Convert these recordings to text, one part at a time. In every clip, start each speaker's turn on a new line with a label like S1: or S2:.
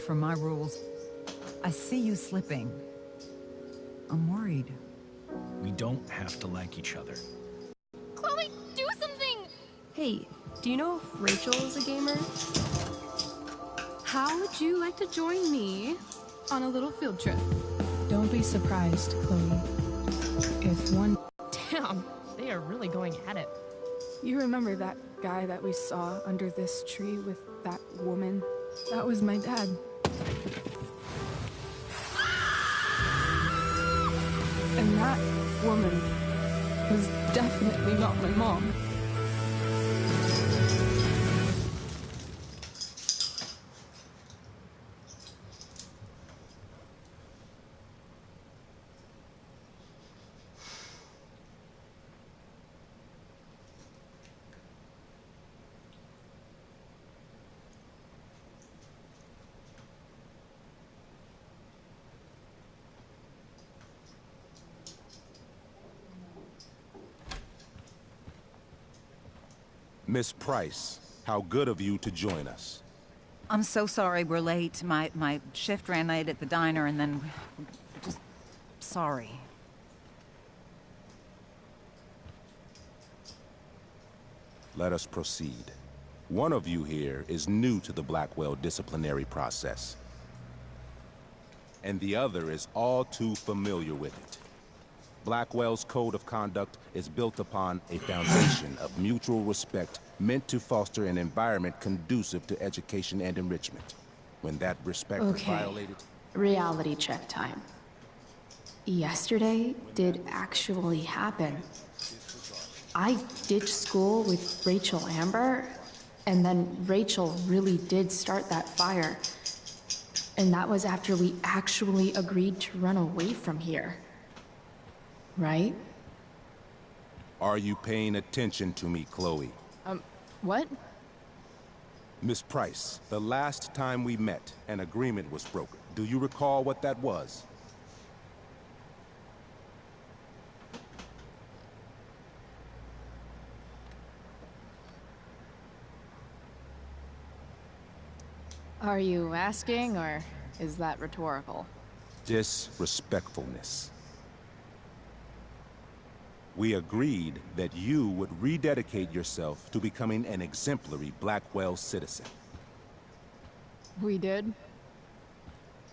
S1: for my rules. I see you slipping. I'm worried.
S2: We don't have to like each other.
S3: Chloe, do something!
S4: Hey, do you know if Rachel is a gamer?
S5: How would you like to join me on a little field trip?
S6: Don't be surprised, Chloe. If one...
S4: Damn, they are really going at it.
S6: You remember that guy that we saw under this tree with that woman? That was my dad. And that woman was definitely not my mom.
S7: Miss Price, how good of you to join us.
S1: I'm so sorry we're late. My shift ran late at the diner and then... just... sorry.
S7: Let us proceed. One of you here is new to the Blackwell disciplinary process. And the other is all too familiar with it. Blackwell's code of conduct is built upon a foundation of mutual respect meant to foster an environment conducive to education and enrichment. When that respect is violated...
S8: Reality check time. Yesterday did actually happen. I ditched school with Rachel Amber, and then Rachel really did start that fire. And that was after we actually agreed to run away from here. Right?
S7: Are you paying attention to me, Chloe?
S4: What?
S7: Miss Price, the last time we met, an agreement was broken. Do you recall what that was?
S4: Are you asking, or is that rhetorical?
S7: Disrespectfulness. We agreed that you would rededicate yourself to becoming an exemplary Blackwell citizen.
S4: We did?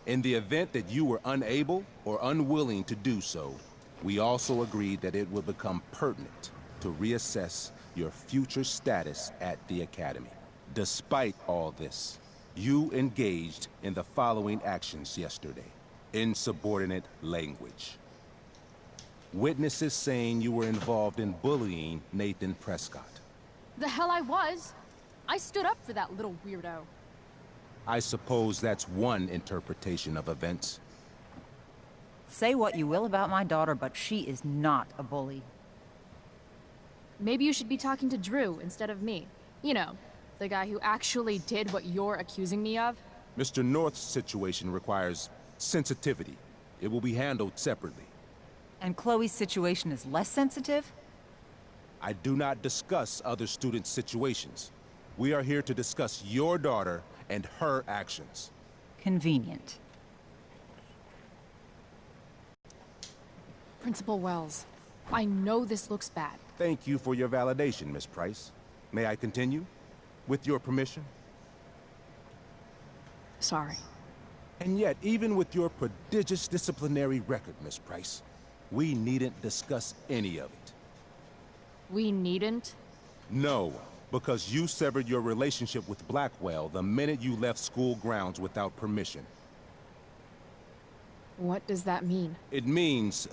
S7: In the event that you were unable or unwilling to do so, we also agreed that it would become pertinent to reassess your future status at the Academy. Despite all this, you engaged in the following actions yesterday. Insubordinate language. Witnesses saying you were involved in bullying Nathan Prescott.
S3: The hell I was! I stood up for that little weirdo.
S7: I suppose that's one interpretation of events.
S1: Say what you will about my daughter, but she is not a bully.
S3: Maybe you should be talking to Drew instead of me. You know, the guy who actually did what you're accusing me of.
S7: Mr. North's situation requires sensitivity. It will be handled separately.
S1: And Chloe's situation is less sensitive?
S7: I do not discuss other students' situations. We are here to discuss your daughter and her actions.
S1: Convenient.
S3: Principal Wells, I know this looks bad.
S7: Thank you for your validation, Miss Price. May I continue? With your permission?
S8: Sorry.
S7: And yet, even with your prodigious disciplinary record, Miss Price, we needn't discuss any of it.
S3: We needn't?
S7: No, because you severed your relationship with Blackwell the minute you left school grounds without permission.
S4: What does that mean?
S7: It means...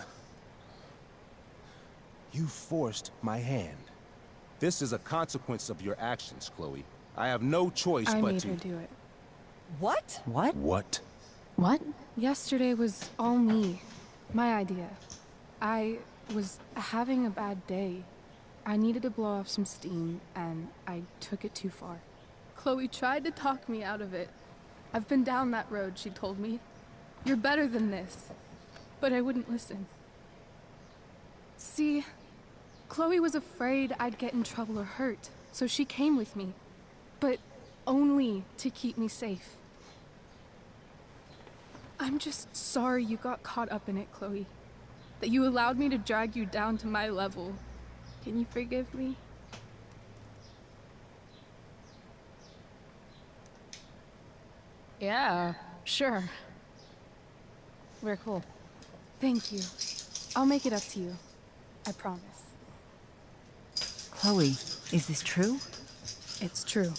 S7: you forced my hand. This is a consequence of your actions, Chloe. I have no choice
S6: I
S7: but
S6: made
S7: to...
S6: her do it.
S1: What? What?
S7: What?
S8: What?
S6: Yesterday was all me. My idea. I was having a bad day. I needed to blow off some steam, and I took it too far. Chloe tried to talk me out of it. I've been down that road, she told me. You're better than this. But I wouldn't listen. See, Chloe was afraid I'd get in trouble or hurt, so she came with me. But only to keep me safe. I'm just sorry you got caught up in it, Chloe. That you allowed me to drag you down to my level. Can you forgive me?
S4: Yeah, sure. We're cool.
S6: Thank you. I'll make it up to you. I promise.
S1: Chloe, is this true?
S6: It's true.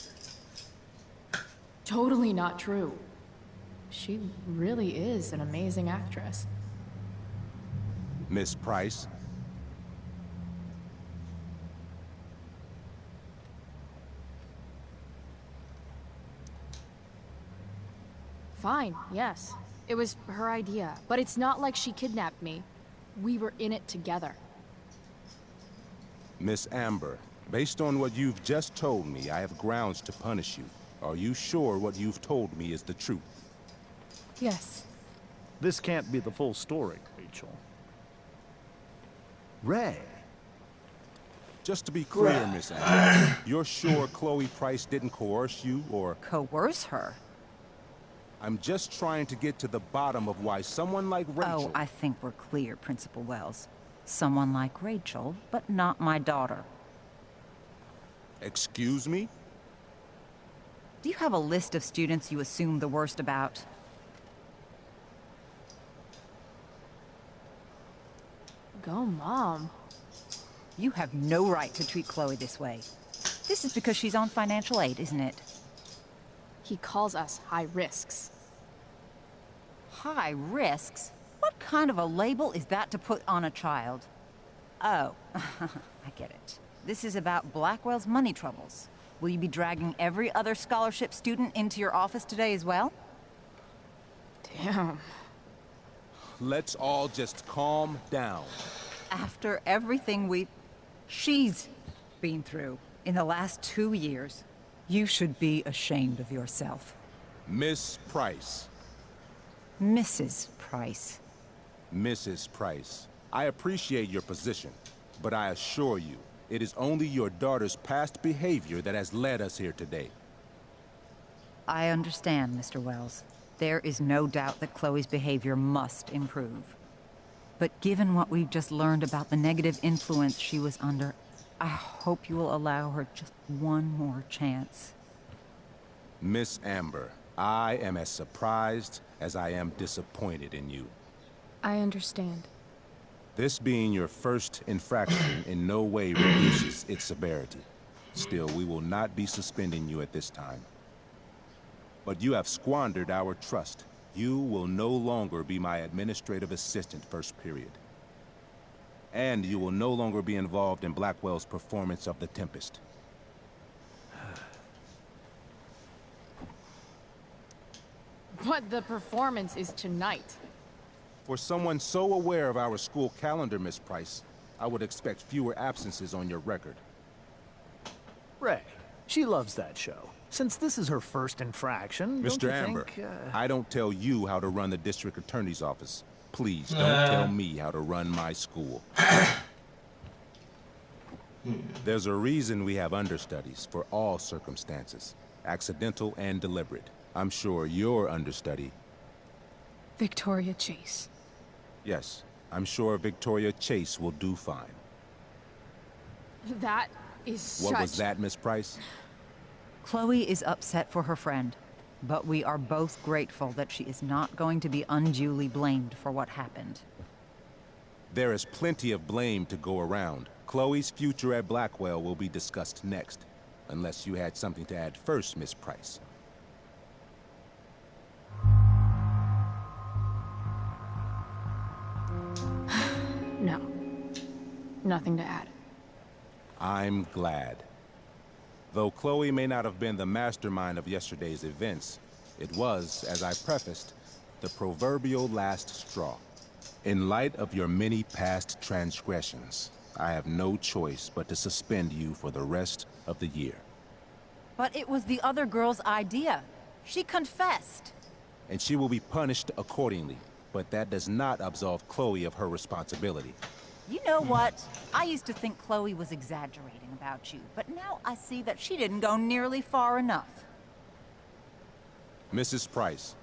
S4: Totally not true. She really is an amazing actress.
S7: Miss Price,
S3: Fine, yes. It was her idea, but it's not like she kidnapped me. We were in it together.
S7: Miss Amber, based on what you've just told me, I have grounds to punish you. Are you sure what you've told me is the truth?
S6: Yes.
S9: This can't be the full story, Rachel. Ray.
S7: Just to be clear, Miss Amber, you're sure Chloe Price didn't coerce you, or...
S1: Coerce her?
S7: I'm just trying to get to the bottom of why someone like Rachel...
S1: Oh, I think we're clear, Principal Wells. Someone like Rachel, but not my daughter.
S7: Excuse me?
S1: Do you have a list of students you assume the worst about?
S3: Go, Mom.
S1: You have no right to treat Chloe this way. This is because she's on financial aid, isn't it?
S3: He calls us high risks.
S1: High risks? What kind of a label is that to put on a child? Oh, I get it. This is about Blackwell's money troubles. Will you be dragging every other scholarship student into your office today as well?
S3: Damn.
S7: Let's all just calm down.
S1: After everything she's been through in the last 2 years, you should be ashamed of yourself.
S7: Miss Price.
S1: Mrs. Price.
S7: Mrs. Price, I appreciate your position, but I assure you, it is only your daughter's past behavior that has led us here today.
S1: I understand, Mr. Wells. There is no doubt that Chloe's behavior must improve. But given what we've just learned about the negative influence she was under, I hope you will allow her just one more chance.
S7: Miss Amber, I am as surprised as I am disappointed in you.
S6: I understand.
S7: This being your first infraction in no way reduces its severity. Still, we will not be suspending you at this time. But you have squandered our trust. You will no longer be my administrative assistant first period. And you will no longer be involved in Blackwell's performance of The Tempest.
S3: But the performance is tonight.
S7: For someone so aware of our school calendar, Miss Price, I would expect fewer absences on your record.
S9: Ray. She loves that show. Since this is her first infraction, don't
S7: Mr.
S9: you
S7: Amber,
S9: think,
S7: I don't tell you how to run the district attorney's office. Please don't tell me how to run my school. There's a reason we have understudies for all circumstances, accidental and deliberate. I'm sure your understudy...
S6: Victoria Chase.
S7: Yes, I'm sure Victoria Chase will do fine.
S3: That is
S7: What was that, Miss Price?
S1: Chloe is upset for her friend, but we are both grateful that she is not going to be unduly blamed for what happened.
S7: There is plenty of blame to go around. Chloe's future at Blackwell will be discussed next, unless you had something to add first, Miss Price.
S4: No. Nothing to add.
S7: I'm glad. Though Chloe may not have been the mastermind of yesterday's events, it was, as I prefaced, the proverbial last straw. In light of your many past transgressions, I have no choice but to suspend you for the rest of the year.
S1: But it was the other girl's idea. She confessed.
S7: And she will be punished accordingly, but that does not absolve Chloe of her responsibility.
S1: You know what? I used to think Chloe was exaggerating about you, but now I see that she didn't go nearly far enough.
S7: Mrs. Price,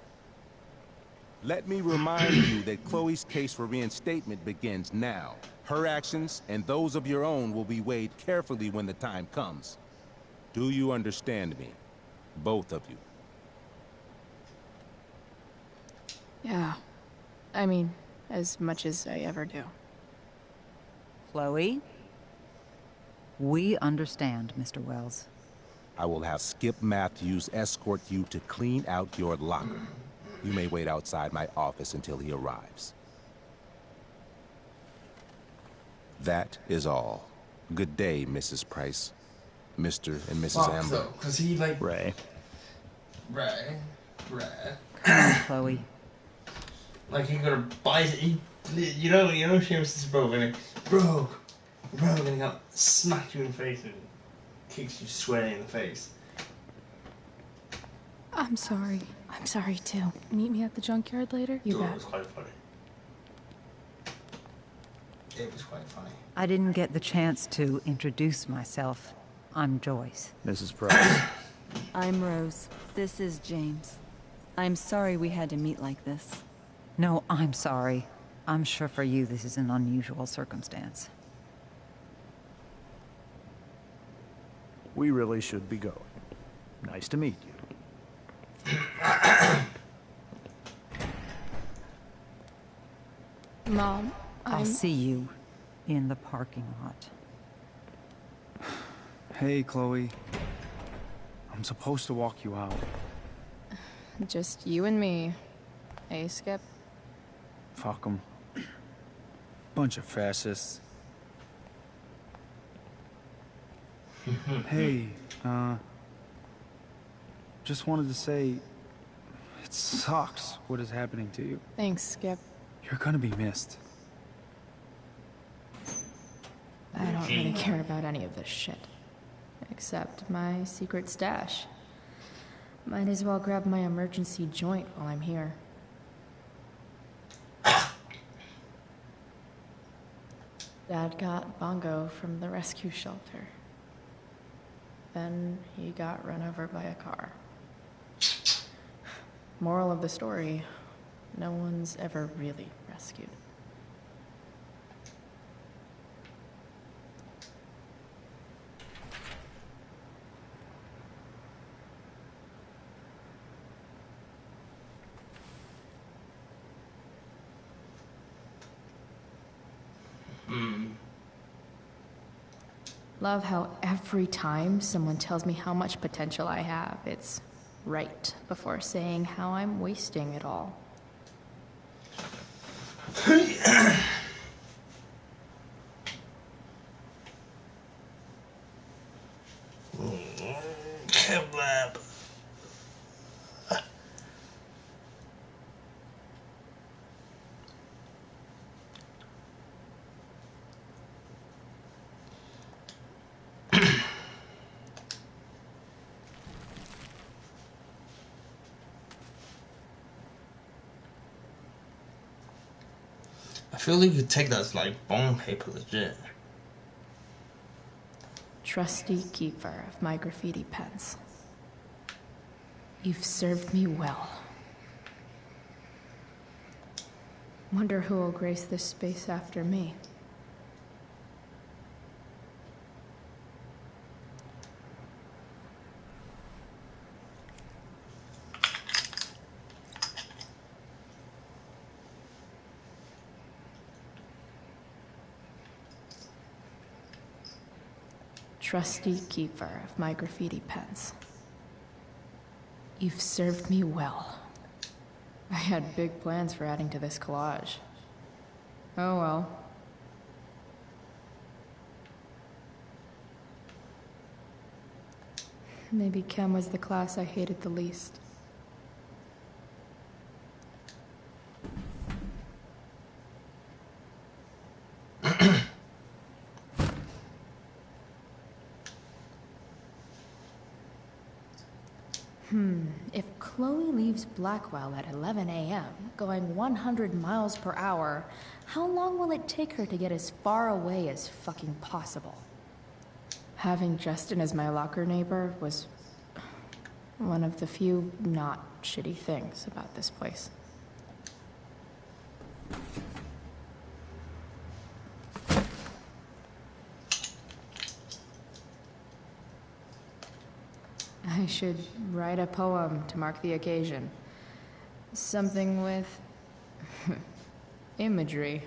S7: Let me remind you that Chloe's case for reinstatement begins now. Her actions and those of your own will be weighed carefully when the time comes. Do you understand me? Both of you.
S4: Yeah. I mean, as much as I ever do.
S1: Chloe? We understand, Mr. Wells.
S7: I will have Skip Matthews escort you to clean out your locker. You may wait outside my office until he arrives. That is all. Good day, Mrs. Price. Mr. and Mrs.
S10: Fuck,
S7: Amber.
S10: though, cause he like
S9: Ray.
S10: Ray.
S1: Come on, Chloe.
S10: Like he gonna bite it. You know, Seamus' bro, and bro, and he got smacked you in the face and kicks you squarely in the face.
S6: I'm sorry.
S4: I'm sorry too.
S6: Meet me at the junkyard later? You
S10: It
S6: bet.
S10: was quite funny. It was quite funny.
S1: I didn't get the chance to introduce myself. I'm Joyce.
S9: Mrs. Price.
S11: I'm Rose. This is James. I'm sorry we had to meet like this.
S1: No, I'm sorry. I'm sure for you this is an unusual circumstance.
S9: We really should be going. Nice to meet you.
S6: Mom,
S1: I'll see you in the parking lot.
S12: Hey, Chloe. I'm supposed to walk you out.
S4: Just you and me. Hey, Skip.
S12: Fuck 'em. Bunch of fascists. Hey, just wanted to say, it sucks what is happening to you.
S4: Thanks, Skip.
S12: You're gonna be missed.
S4: I don't really care about any of this shit. Except my secret stash. Might as well grab my emergency joint while I'm here. Dad got Bongo from the rescue shelter. Then he got run over by a car. Moral of the story, no one's ever really rescued. Love how every time someone tells me how much potential I have, it's right before saying how I'm wasting it all.
S10: Kebab. I feel like you could take that as like bone paper legit.
S4: Trusty keeper of my graffiti pens. You've served me well. Wonder who will grace this space after me. Trusty keeper of my graffiti pens. You've served me well. I had big plans for adding to this collage. Oh well. Maybe chem was the class I hated the least. If Chloe leaves Blackwell at 11 a.m., going 100 miles per hour, how long will it take her to get as far away as fucking possible? Having Justin as my locker neighbor was one of the few not shitty things about this place. I should write a poem to mark the occasion. Something with imagery.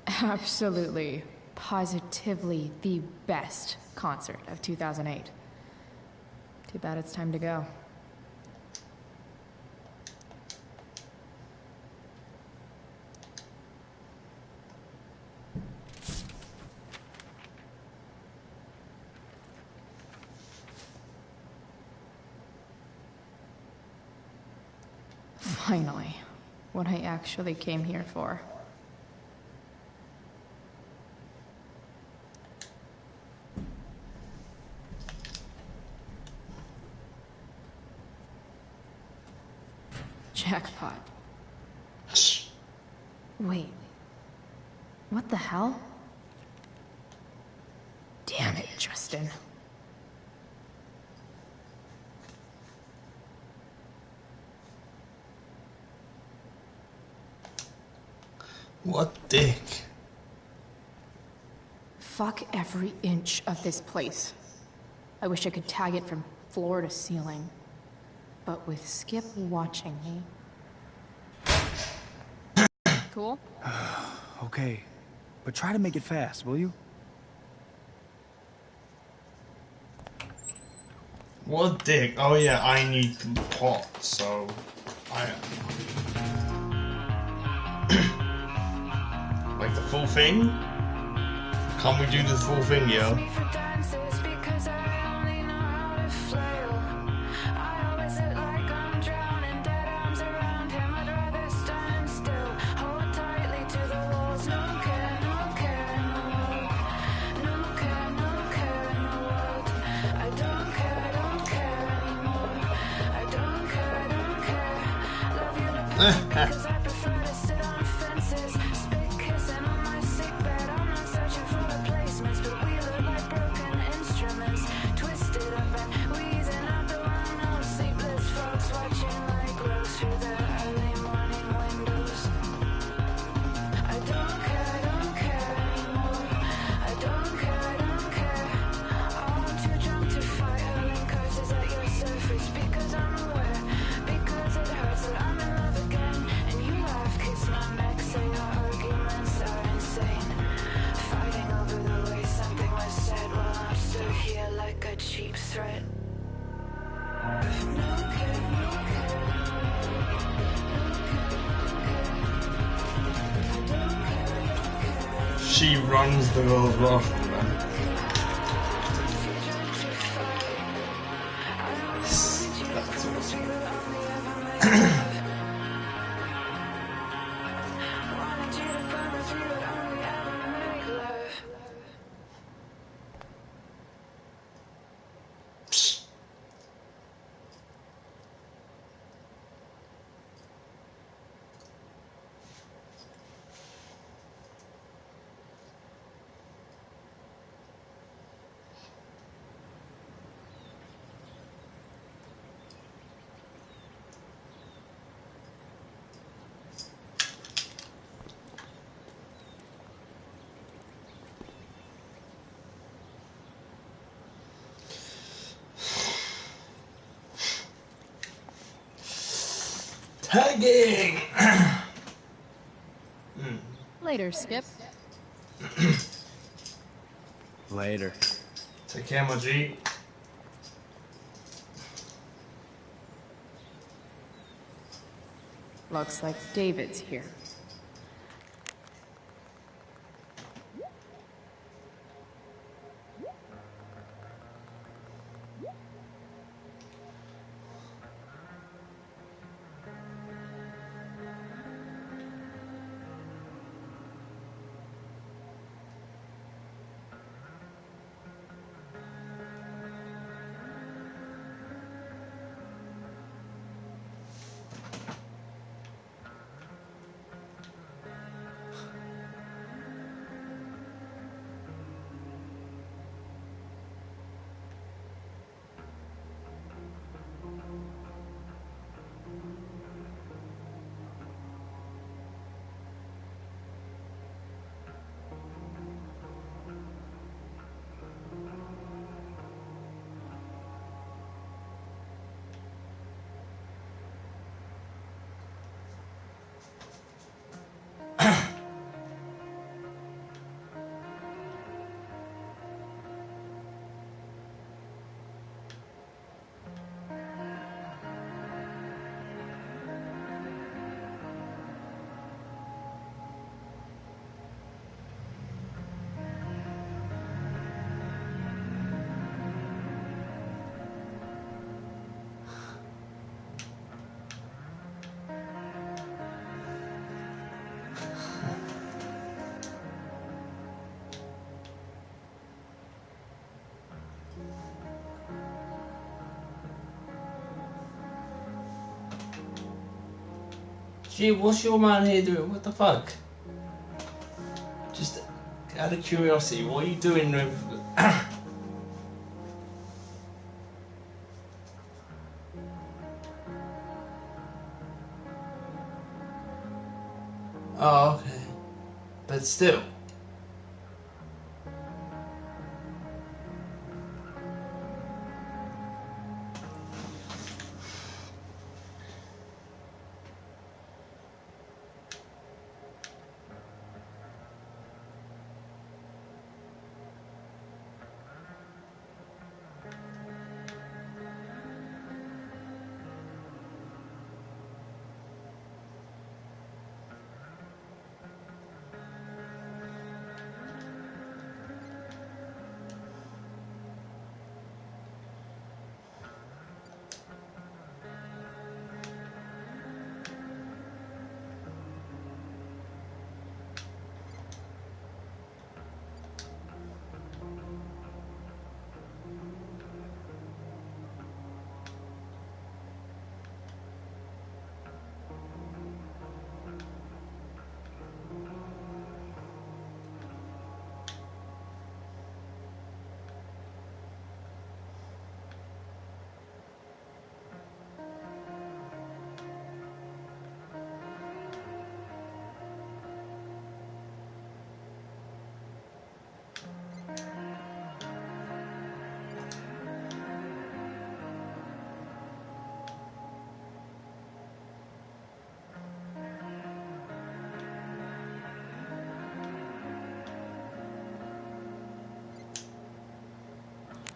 S4: Absolutely, positively the best concert of 2008. Too bad it's time to go. Finally, what I actually came here for. Jackpot. Wait. What the hell? Damn it, Justin.
S10: What dick?
S4: Fuck every inch of this place. I wish I could tag it from floor to ceiling. But with Skip watching me.
S3: Cool?
S12: Okay, but try to make it fast, will you?
S10: What dick? Oh yeah, I need the pot, so like the full thing? Can't we do the full thing, yo? She runs the girl's bathroom, man. That's awesome. Tagging!
S3: Later, Skip.
S12: Later.
S10: Take care, my G.
S4: Looks like David's here.
S10: Gee, what's your man here doing? What the fuck? Just out of curiosity, what are you doing with... Oh, okay. But still.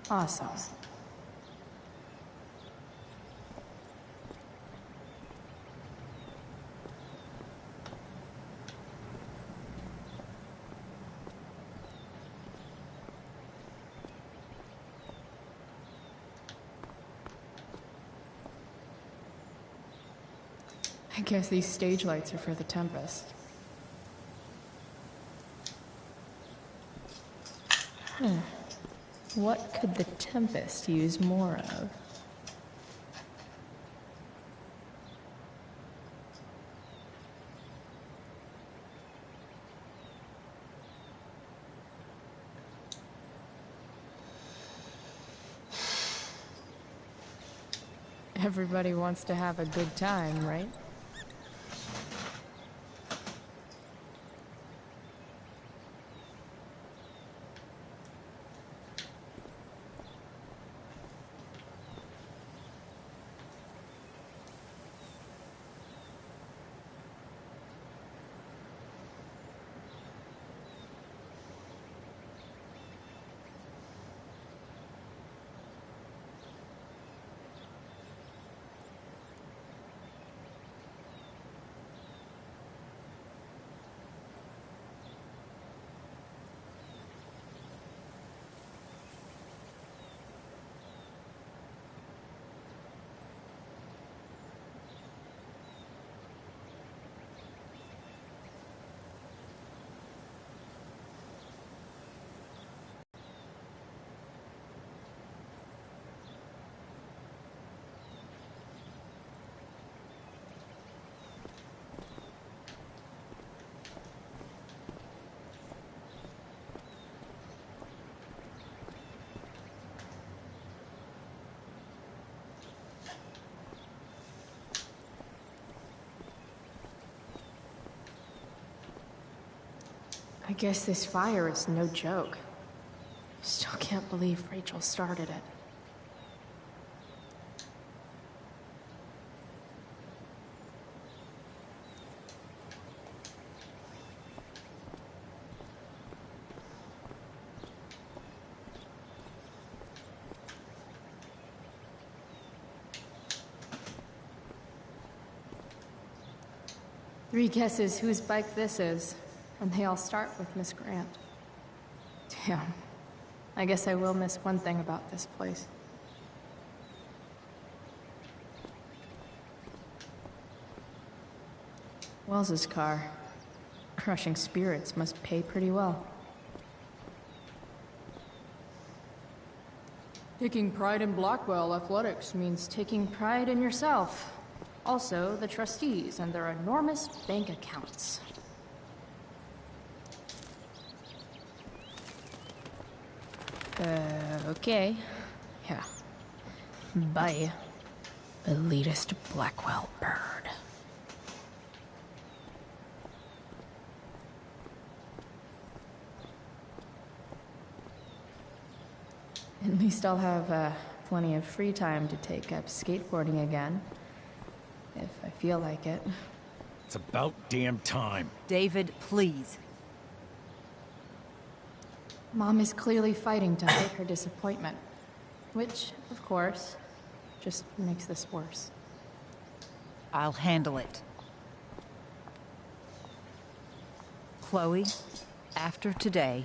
S4: Awesome. I guess these stage lights are for the Tempest. What could the Tempest use more of? Everybody wants to have a good time, right? I guess this fire is no joke. Still can't believe Rachel started it. Three guesses whose bike this is, and they all start with Miss Grant. Damn. I guess I will miss one thing about this place. Wells's car. Crushing spirits must pay pretty well. Taking pride in Blackwell athletics means taking pride in yourself. Also, the trustees and their enormous bank accounts. Okay. Yeah. Bye. Elitist Blackwell bird. At least I'll have plenty of free time to take up skateboarding again. If I feel like it.
S2: It's about damn time.
S1: David, please.
S4: Mom is clearly fighting to hide her disappointment. Which, of course, just makes this worse.
S1: I'll handle it. Chloe, after today...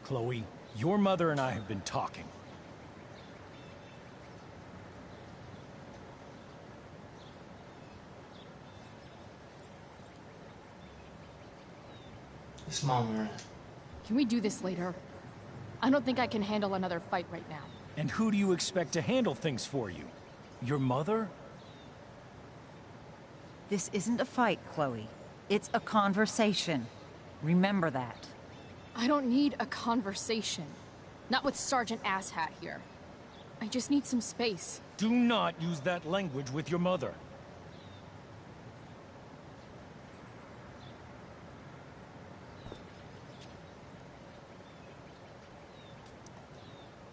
S2: Chloe, your mother and I have been talking.
S10: It's Mama.
S3: Can we do this later? I don't think I can handle another fight right now.
S2: And who do you expect to handle things for you? Your mother?
S1: This isn't a fight, Chloe. It's a conversation. Remember that.
S3: I don't need a conversation. Not with Sergeant Asshat here. I just need some space.
S2: Do not use that language with your mother.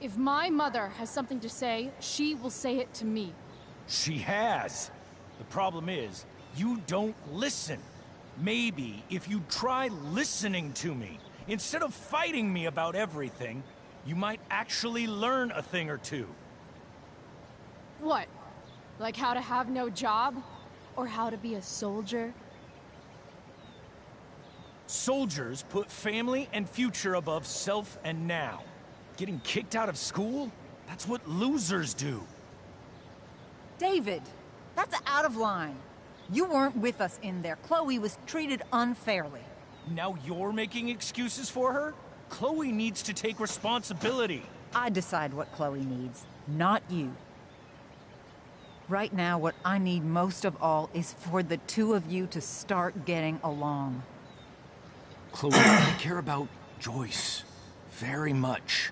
S3: If my mother has something to say, she will say it to me.
S2: She has. The problem is, you don't listen. Maybe if you try listening to me, instead of fighting me about everything, you might actually learn a thing or two.
S3: What? Like how to have no job? Or how to be a soldier?
S2: Soldiers put family and future above self and now. Getting kicked out of school? That's what losers do.
S1: David, that's out of line. You weren't with us in there. Chloe was treated unfairly.
S2: Now you're making excuses for her? Chloe needs to take responsibility.
S1: I decide what Chloe needs, not you. Right now, what I need most of all is for the two of you to start getting along.
S2: Chloe, I care about Joyce very much.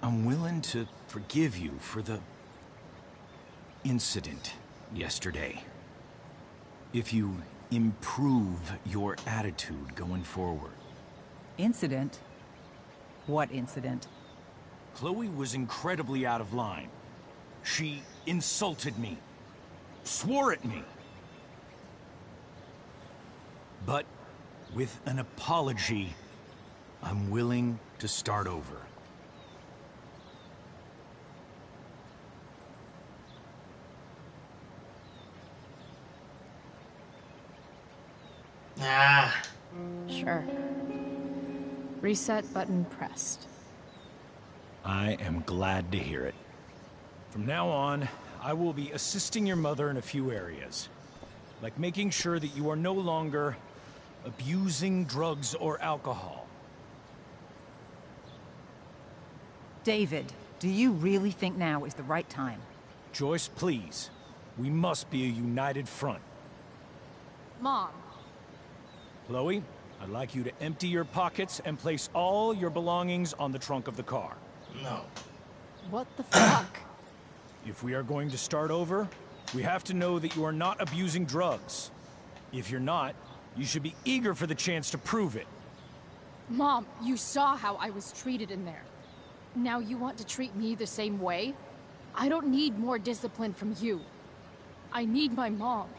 S2: I'm willing to forgive you for the incident yesterday. If you improve your attitude going forward.
S1: Incident? What incident?
S2: Chloe was incredibly out of line. She insulted me, swore at me. But with an apology, I'm willing to start over.
S10: Ah.
S4: Sure. Reset button pressed.
S2: I am glad to hear it. From now on, I will be assisting your mother in a few areas. Like making sure that you are no longer abusing drugs or alcohol.
S1: David, do you really think now is the right time?
S2: Joyce, please. We must be a united front.
S3: Mom.
S2: Chloe, I'd like you to empty your pockets and place all your belongings on the trunk of the car.
S10: No.
S3: What the fuck?
S2: If we are going to start over, we have to know that you are not abusing drugs. If you're not, you should be eager for the chance to prove it.
S3: Mom, you saw how I was treated in there. Now you want to treat me the same way? I don't need more discipline from you. I need my mom.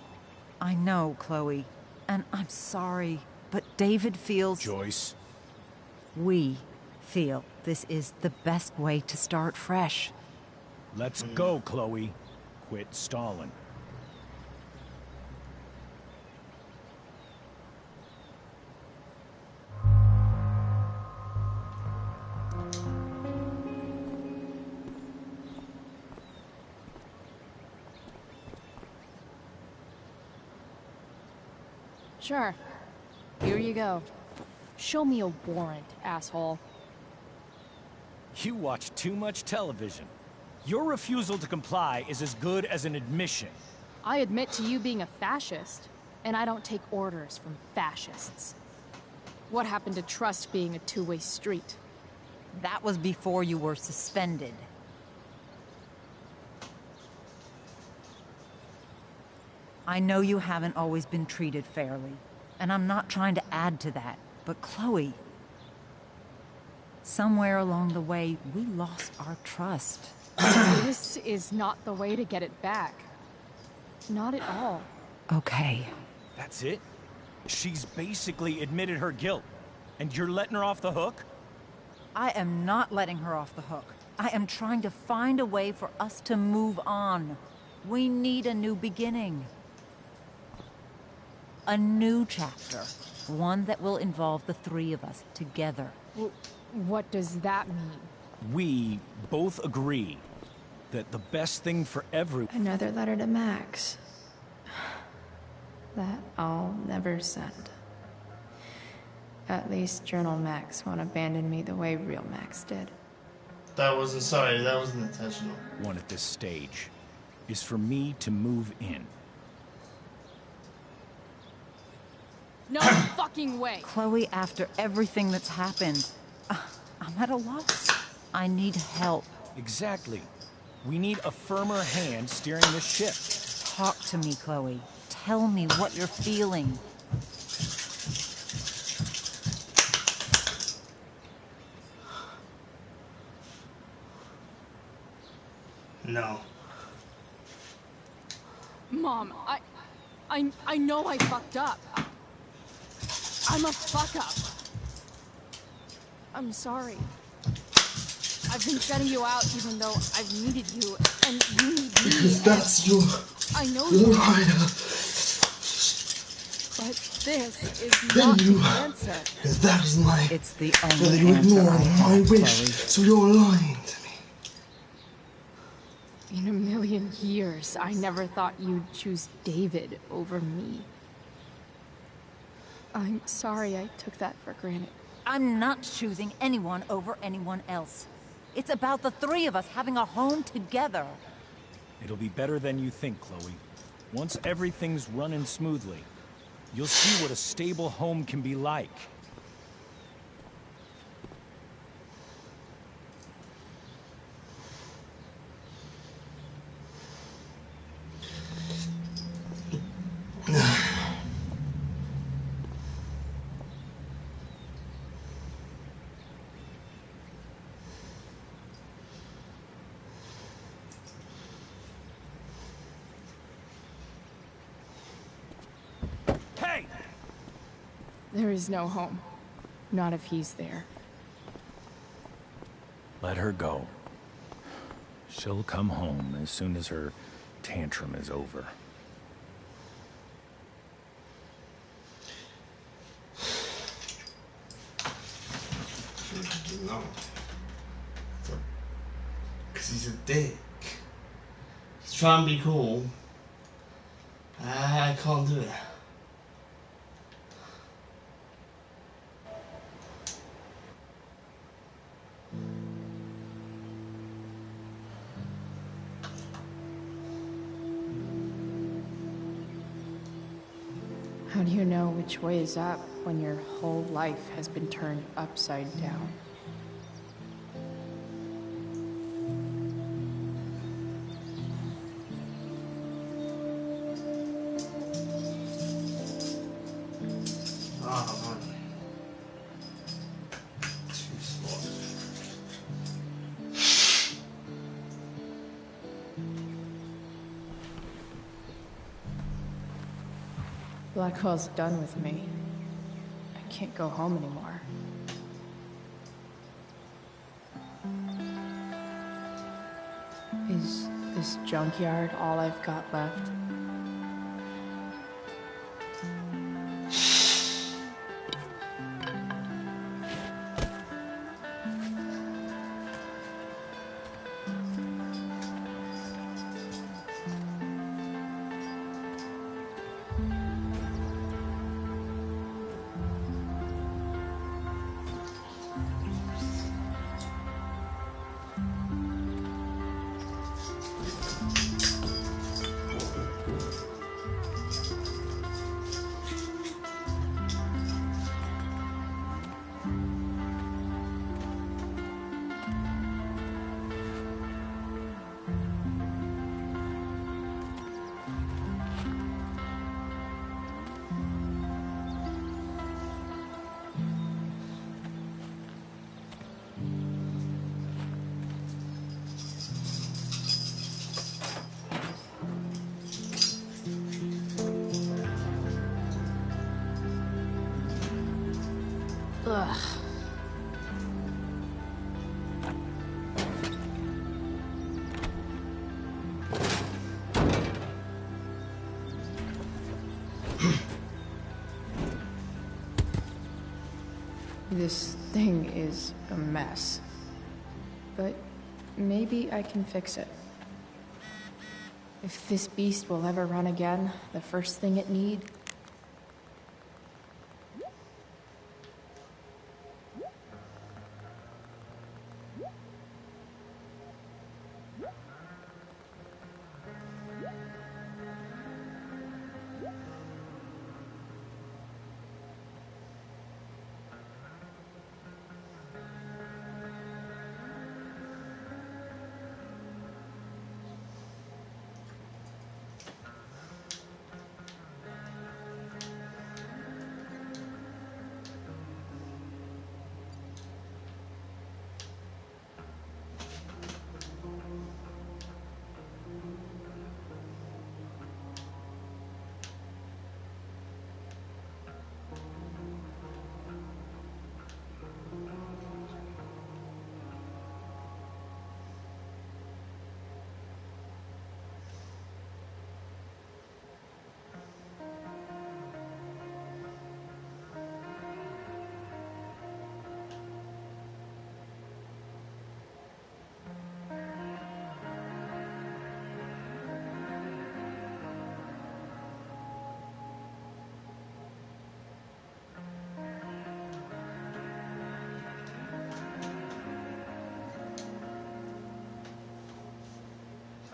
S1: I know, Chloe, and I'm sorry, but David feels...
S2: Joyce.
S1: We feel this is the best way to start fresh.
S2: Let's go, Chloe. Quit stalling.
S3: Sure. Here you go. Show me a warrant, asshole.
S2: You watch too much television. Your refusal to comply is as good as an admission.
S3: I admit to you being a fascist, and I don't take orders from fascists. What happened to trust being a two-way street?
S1: That was before you were suspended. I know you haven't always been treated fairly, and I'm not trying to add to that, but Chloe... Somewhere along the way, we lost our trust.
S3: This is not the way to get it back. Not at all.
S1: Okay.
S2: That's it? She's basically admitted her guilt, and you're letting her off the hook?
S1: I am not letting her off the hook. I am trying to find a way for us to move on. We need a new beginning. A new chapter. One that will involve the three of us together.
S3: What does that mean?
S2: We both agree that the best thing for everyone...
S4: Another letter to Max. That I'll never send. At least Journal Max won't abandon me the way real Max did.
S10: That wasn't intentional.
S2: One at this stage is for me to move in.
S3: No fucking way!
S1: Chloe, after everything that's happened, I'm at a loss. I need help.
S2: Exactly. We need a firmer hand steering this ship.
S1: Talk to me, Chloe. Tell me what you're feeling.
S10: No.
S3: Mom, I know I fucked up. I'm a fuck-up. I'm sorry. I've been shutting you out even though I've needed you, and you need me.
S10: Because that's your...
S3: I know
S10: your
S3: you.
S10: rider.
S3: But this is not the answer.
S10: Because that is my...
S1: It's the
S10: Whether
S1: only
S10: you
S1: answer
S10: ignore
S1: I have,
S10: my wish,
S1: Chloe.
S10: so you're lying to me.
S3: In a million years, I never thought you'd choose David over me. I'm sorry I took that for granted.
S1: I'm not choosing anyone over anyone else. It's about the three of us having a home together.
S2: It'll be better than you think, Chloe. Once everything's running smoothly, you'll see what a stable home can be like.
S3: There is no home. Not if he's there.
S2: Let her go. She'll come home as soon as her tantrum is over.
S10: No. Because he's a dick. He's trying to be cool. I can't do it.
S4: How do you know which way is up when your whole life has been turned upside down?
S10: Oh, man. Too smart.
S4: Blackwell's done with me. I can't go home anymore. Is this junkyard all I've got left? Ugh. This thing is a mess. But maybe I can fix it. If this beast will ever run again, the first thing it needs.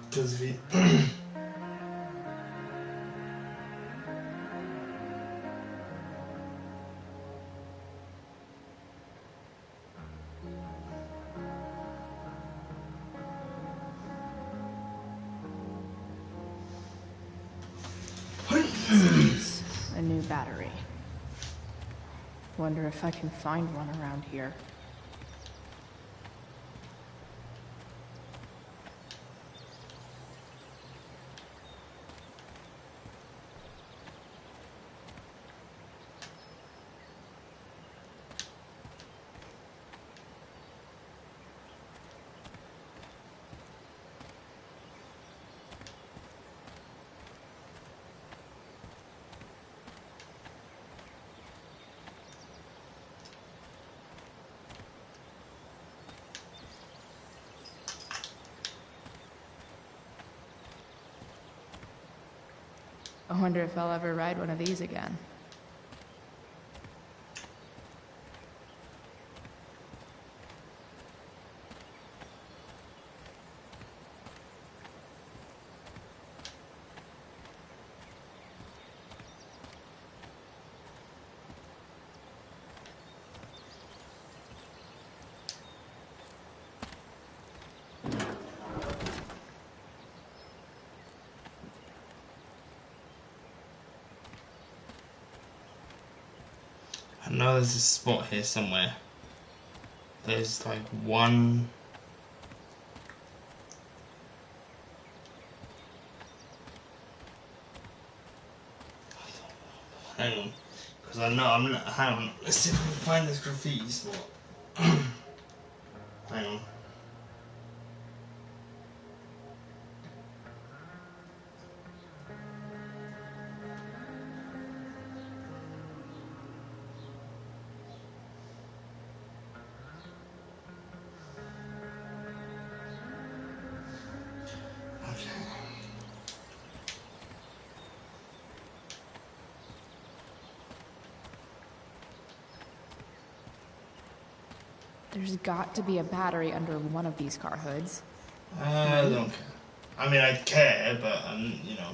S10: Because we
S4: A new battery. Wonder if I can find one around here. I wonder if I'll ever ride one of these again.
S10: I know there's a spot here somewhere. There's like one. Hang on, because I know I'm not. Hang on, let's see if we can find this graffiti spot. Hang on.
S4: There's got to be a battery under one of these car hoods.
S10: I don't care. I mean, I care, but you know.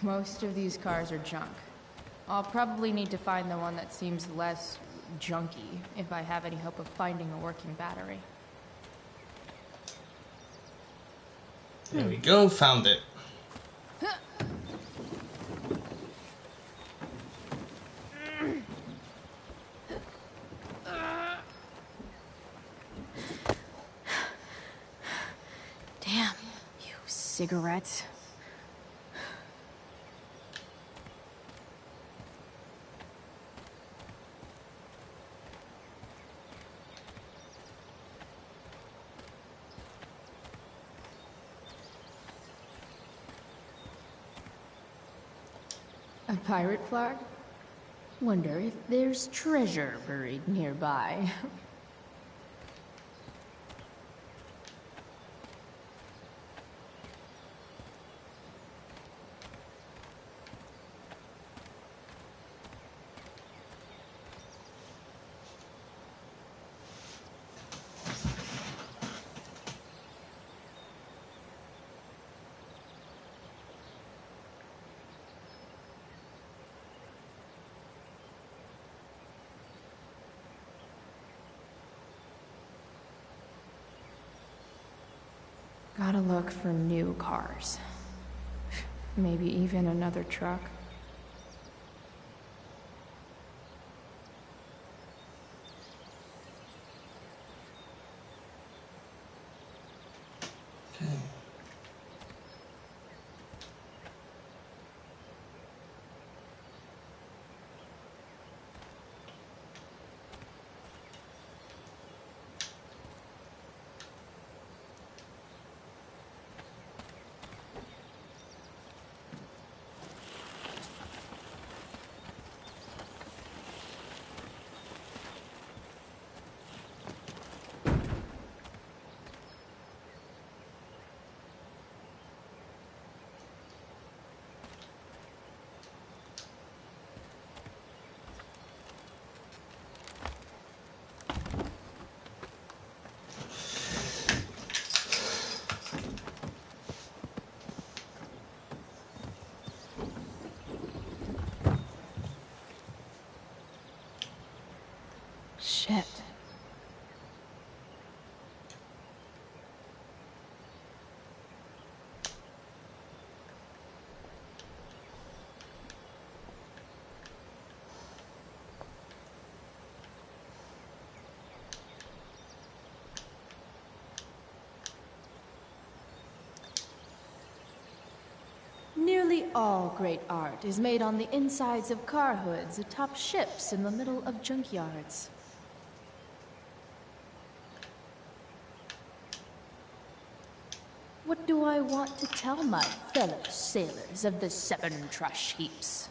S4: Most of these cars are junk. I'll probably need to find the one that seems less junky if I have any hope of finding a working battery.
S10: There we go, found it.
S4: Damn, you cigarettes. A pirate flag? Wonder if there's treasure buried nearby. Gotta look for new cars. Maybe even another truck. Shit. Nearly all great art is made on the insides of car hoods atop ships in the middle of junkyards. What do I want to tell my fellow sailors of the 7 trash heaps?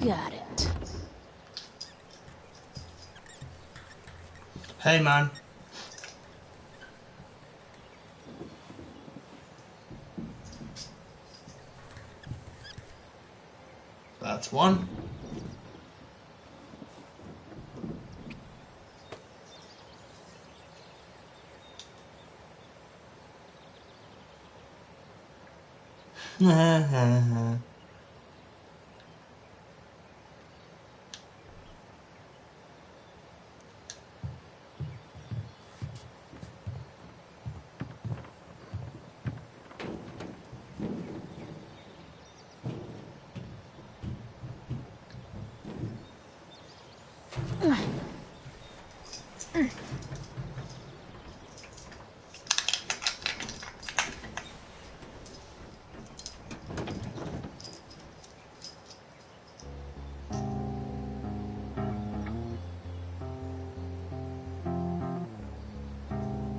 S4: Got it.
S10: Hey, man. That's one.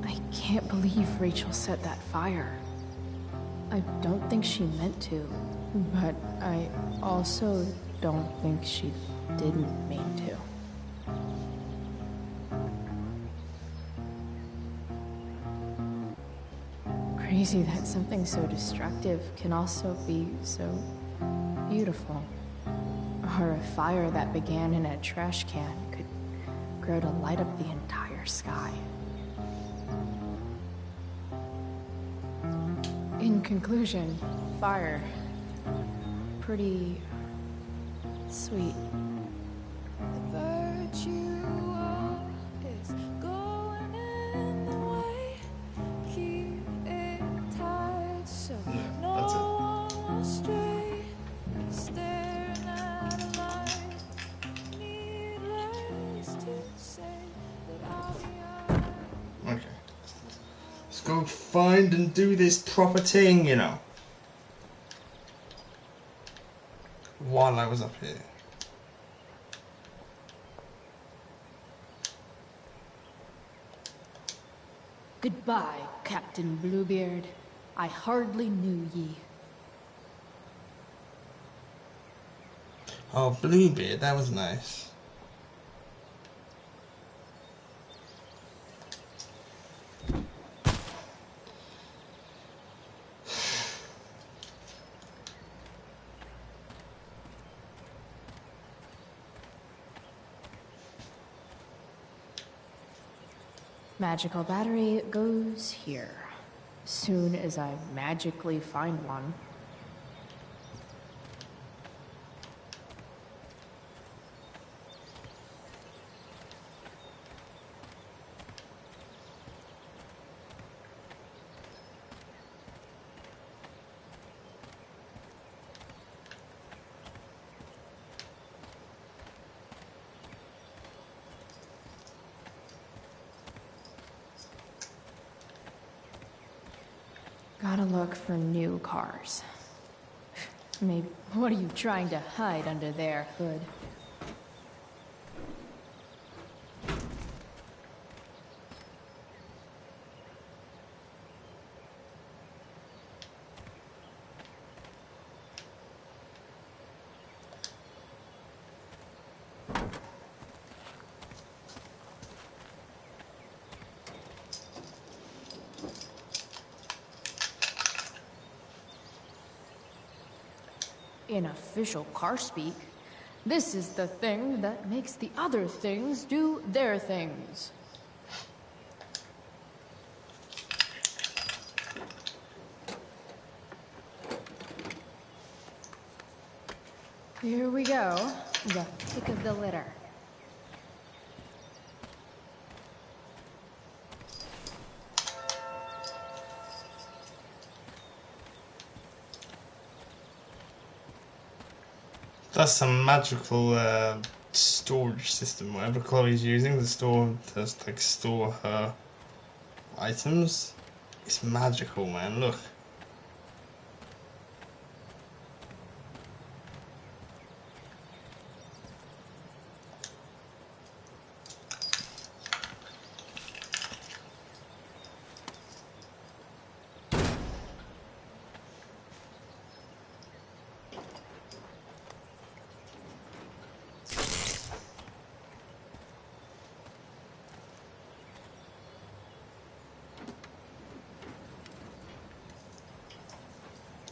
S4: I can't believe Rachel set that fire. I don't think she meant to, but I also don't think she didn't mean to. Crazy that something so destructive can also be so Beautiful. Or a fire that began in a trash can could grow to light up the entire sky. In conclusion, fire. Pretty sweet.
S10: Okay. Let's go find and do this proper thing, you know. While I was up here.
S4: Goodbye, Captain Bluebeard. I hardly knew ye.
S10: Oh, Bluebeard, that was nice.
S4: Magical battery goes here. Soon as I magically find one. Gotta look for new cars. Maybe. What are you trying to hide under there, Hood? In official car speak, this is the thing that makes the other things do their things. Here we go, the pick of the litter.
S10: That's some magical storage system. Whatever Chloe's using to store her items. It's magical, man. Look.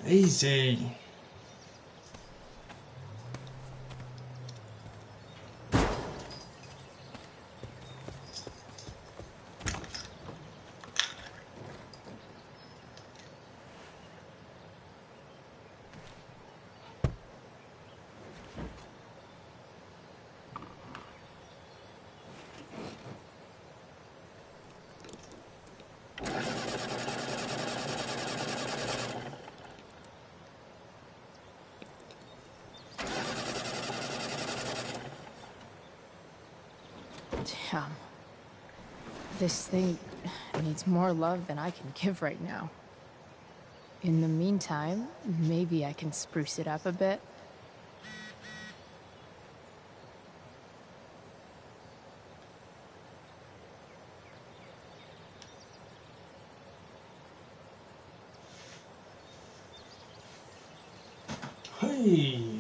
S10: Easy.
S4: Damn. This thing needs more love than I can give right now. In the meantime, maybe I can spruce it up a bit.
S10: Hey.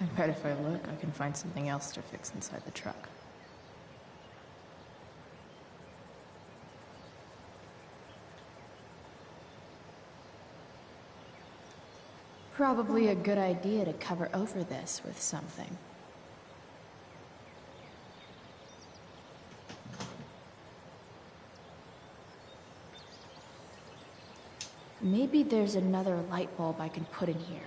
S4: I bet if I look, I can find something else to fix inside the truck. Probably a good idea to cover over this with something. Maybe there's another light bulb I can put in here.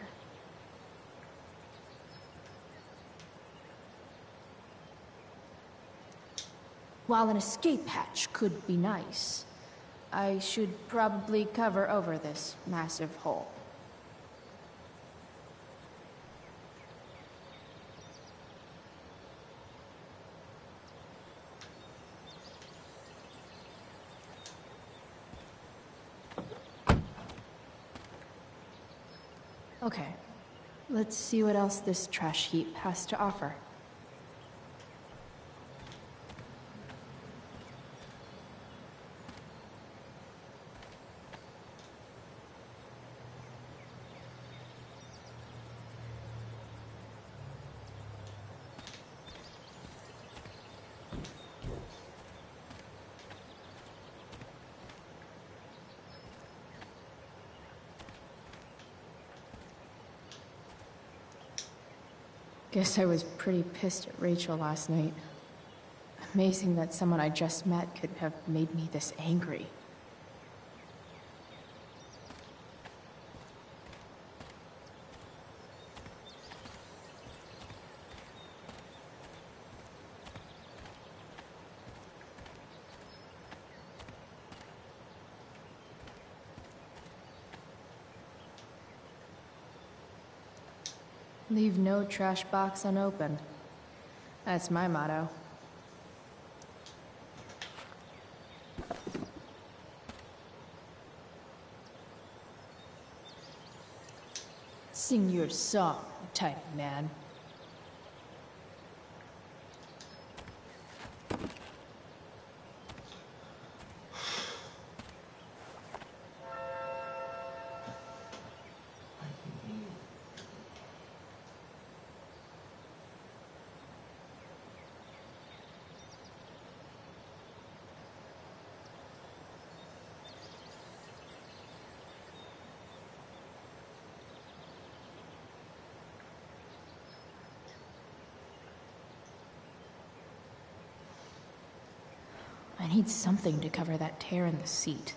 S4: While an escape hatch could be nice, I should probably cover over this massive hole. Okay, let's see what else this trash heap has to offer. Guess I was pretty pissed at Rachel last night. Amazing that someone I just met could have made me this angry. Leave no trash box unopened. That's my motto. Sing your song, tiny man. I need something to cover that tear in the seat.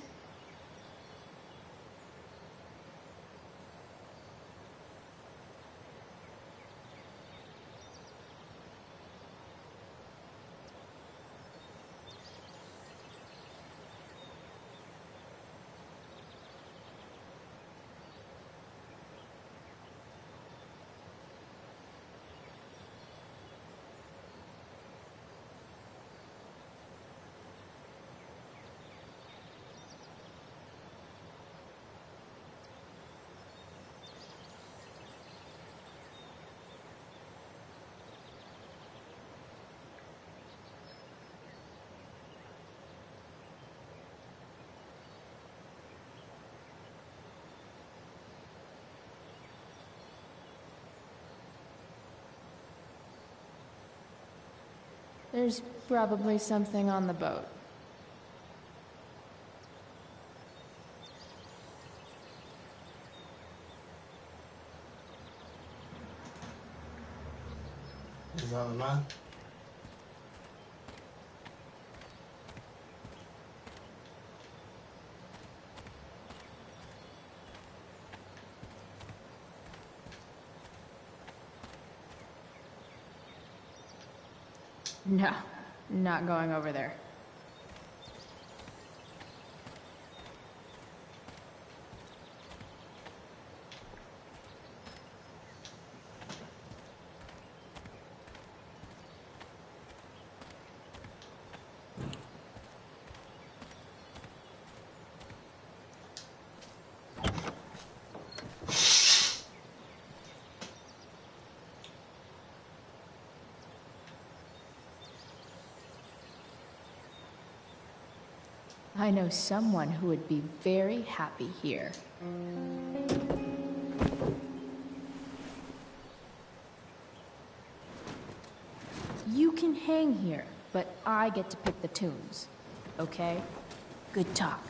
S4: There's probably something on the boat.
S10: Is that the man?
S4: No, not going over there. I know someone who would be very happy here. You can hang here, but I get to pick the tunes. Okay? Good talk.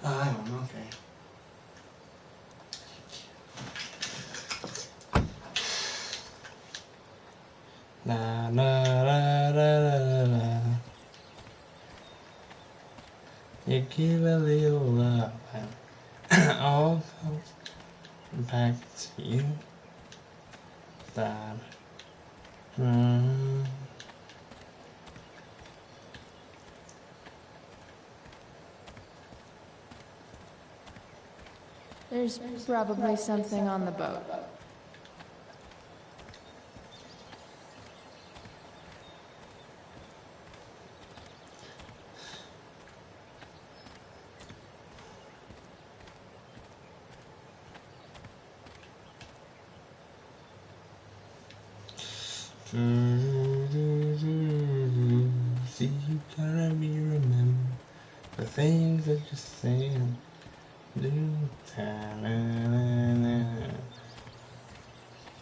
S10: I'm okay. La la la la la la. You give a little love and all comes back to you. That.
S4: There's probably something on the boat.
S10: See, you gotta be remember the things that you say and do.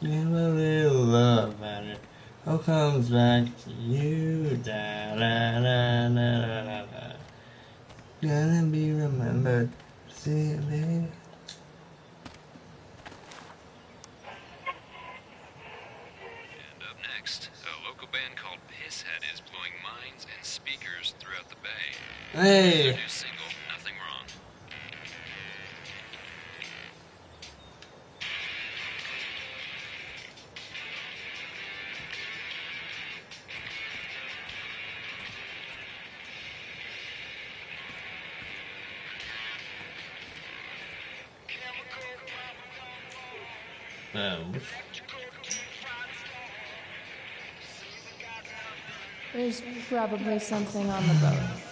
S10: Give a little love and it all comes back to you. Da, da, da, da, da, da. Gotta be remembered. See it, baby.
S13: Next, a local band called Pisshead is blowing minds and speakers throughout the bay.
S10: Hey!
S13: Their new single, Nothing Wrong.
S4: There's probably something on the boat.